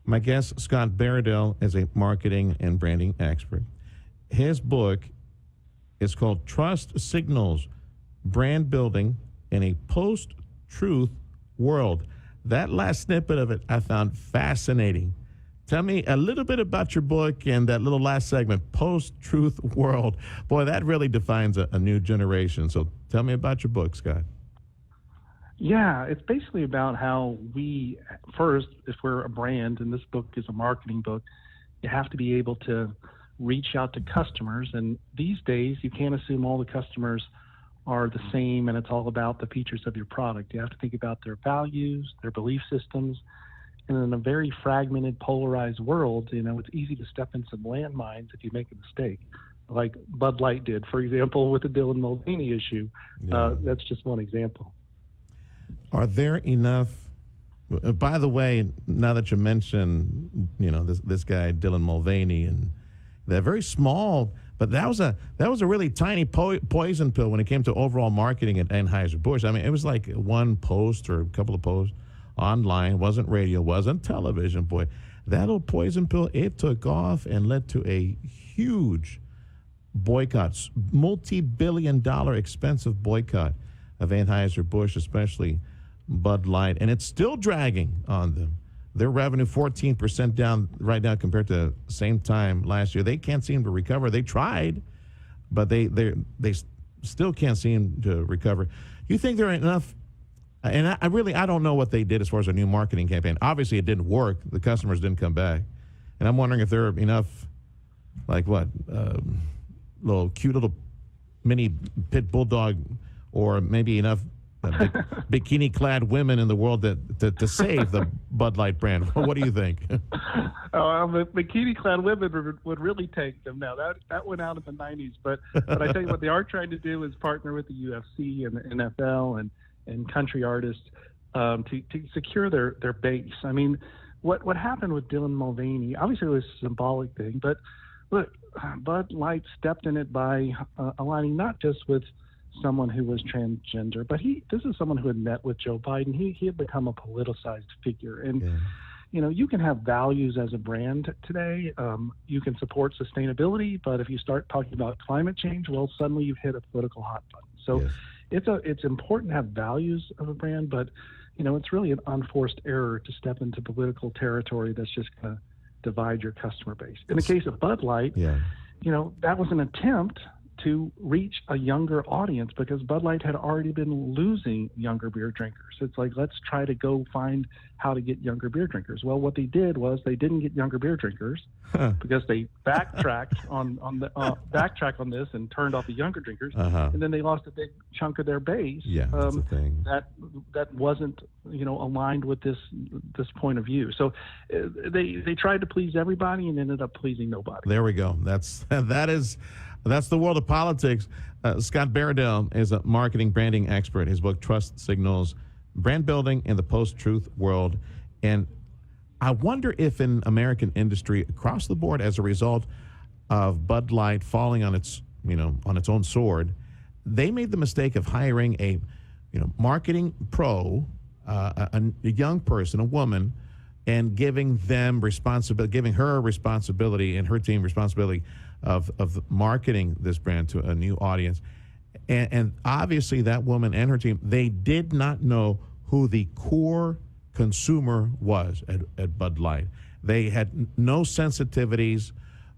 My guest, Scott Baradell, is a marketing and branding expert. His book is called Trust Signals, Brand Building in a Post-Truth World. That last snippet of it I found fascinating. Tell me a little bit about your book and that little last segment, Post-Truth World. Boy, that really defines a new generation. So tell me about your book, Scott. Yeah, it's basically about how we, first, if we're a brand, and this book is a marketing book, you have to be able to reach out to customers. And these days, you can't assume all the customers are the same and it's all about the features of your product. You have to think about their values, their belief systems. And in a very fragmented, polarized world, it's easy to step in some landmines if you make a mistake, like Bud Light did, for example, with the Dylan Mulvaney issue. Yeah. That's just one example. Are there enough? By the way, now that you mention, this guy Dylan Mulvaney, and they're very small, but that was a really tiny poison pill when it came to overall marketing at Anheuser-Busch. I mean, it was like one post or a couple of posts online, wasn't radio, wasn't television. Boy, that little poison pill, it took off and led to a huge boycott, multi-billion-dollar expensive boycott of Anheuser-Busch, especially Bud Light, and it's still dragging on them. Their revenue 14% down right now compared to the same time last year. They can't seem to recover. They tried, but they still can't seem to recover. You think there are enough? And I don't know what they did as far as a new marketing campaign. Obviously, it didn't work. The customers didn't come back, and I'm wondering if there are enough, little cute little mini pit bulldog, or maybe enough bikini-clad women in the world to save the Bud Light brand. What do you think? Bikini-clad women would really take them now. That went out in the 90s. But I tell you what, they are trying to do is partner with the UFC and the NFL and country artists to secure their base. I mean, what happened with Dylan Mulvaney, obviously it was a symbolic thing, but look, Bud Light stepped in it by aligning not just with someone who was transgender, but this is someone who had met with Joe Biden. He had become a politicized figure. And, you can have values as a brand today. You can support sustainability, but if you start talking about climate change, well, suddenly you've hit a political hot button. So it's important to have values of a brand, but, it's really an unforced error to step into political territory that's just going to divide your customer base. In the case of Bud Light, that was an attempt to reach a younger audience because Bud Light had already been losing younger beer drinkers. It's like, let's try to go find how to get younger beer drinkers. Well, what they did was they didn't get younger beer drinkers because they backtracked on this and turned off the younger drinkers, and then they lost a big chunk of their base. That's the thing. That wasn't aligned with this point of view. So they tried to please everybody and ended up pleasing nobody. There we go. That's the world of politics. Scott Baradell is a marketing branding expert. His book, Trust Signals, Brand Building in the Post-Truth World. And I wonder if in American industry across the board, as a result of Bud Light falling on its own sword, they made the mistake of hiring a marketing pro, a young person, a woman, and giving her responsibility and her team responsibility of marketing this brand to a new audience. And obviously that woman and her team, they did not know who the core consumer was at Bud Light. They had no sensitivities.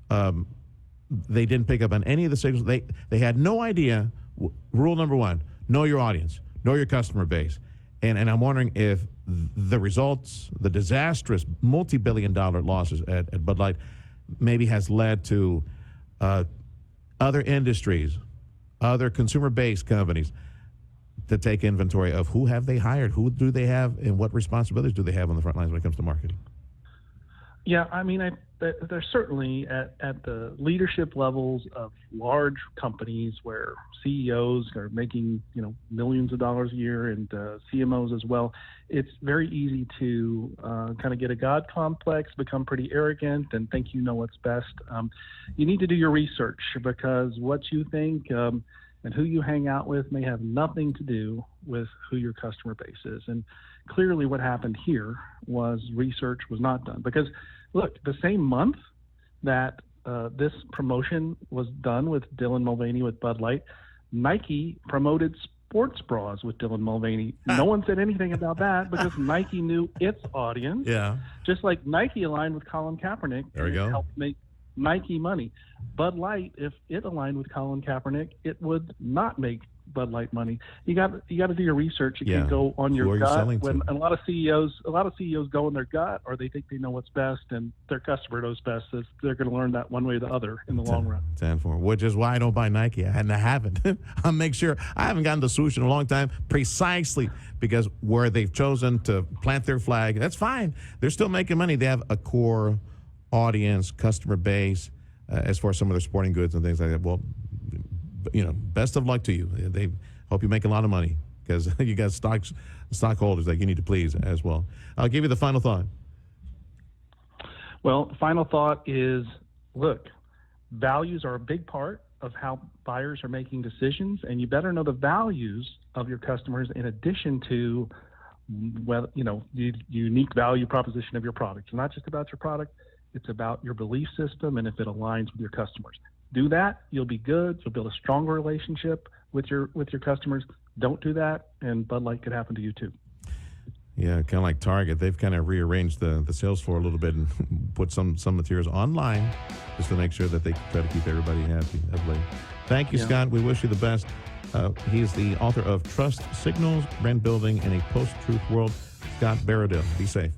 They didn't pick up on any of the signals. They had no idea. Rule number one, know your audience, know your customer base. And I'm wondering if the results, the disastrous multi-billion-dollar losses at Bud Light maybe has led to other industries, other consumer-based companies to take inventory of who have they hired, who do they have, and what responsibilities do they have on the front lines when it comes to marketing. Yeah, I mean, they're certainly at the leadership levels of large companies where CEOs are making millions of dollars a year, and CMOs as well. It's very easy to kind of get a God complex, become pretty arrogant, and think you know what's best. You need to do your research because what you think and who you hang out with may have nothing to do with who your customer base is. And clearly what happened here was research was not done. Because, look, the same month that this promotion was done with Dylan Mulvaney with Bud Light, Nike promoted sports bras with Dylan Mulvaney. No one said anything about that because Nike knew its audience. Yeah. Just like Nike aligned with Colin Kaepernick. There we go. It helped make Nike money. Bud Light, if it aligned with Colin Kaepernick, it would not make Bud Light money. You got to do your research. You can't go on your gut. When a lot of CEOs go on their gut, or they think they know what's best, and their customer knows best. They're going to learn that one way or the other in the long run. 10-4, which is why I don't buy Nike. I haven't. I'll make sure. I haven't gotten the swoosh in a long time, precisely because where they've chosen to plant their flag, that's fine. They're still making money. They have a core audience, customer base, as far as some of their sporting goods and things like that. Well, best of luck to you. They hope you make a lot of money because you got stockholders that you need to please as well. I'll give you the final thought. Well, final thought is, look, values are a big part of how buyers are making decisions, and you better know the values of your customers in addition to, the unique value proposition of your product. It's not just about your product. It's about your belief system and if it aligns with your customers. Do that, you'll be good. You'll build a stronger relationship with your customers. Don't do that, and Bud Light could happen to you too. Yeah, kind of like Target. They've kind of rearranged the sales floor a little bit and put some materials online just to make sure that they try to keep everybody happy. Thank you, Scott. We wish you the best. He's the author of Trust Signals, Brand Building in a Post-Truth World. Scott Baradell. Be safe.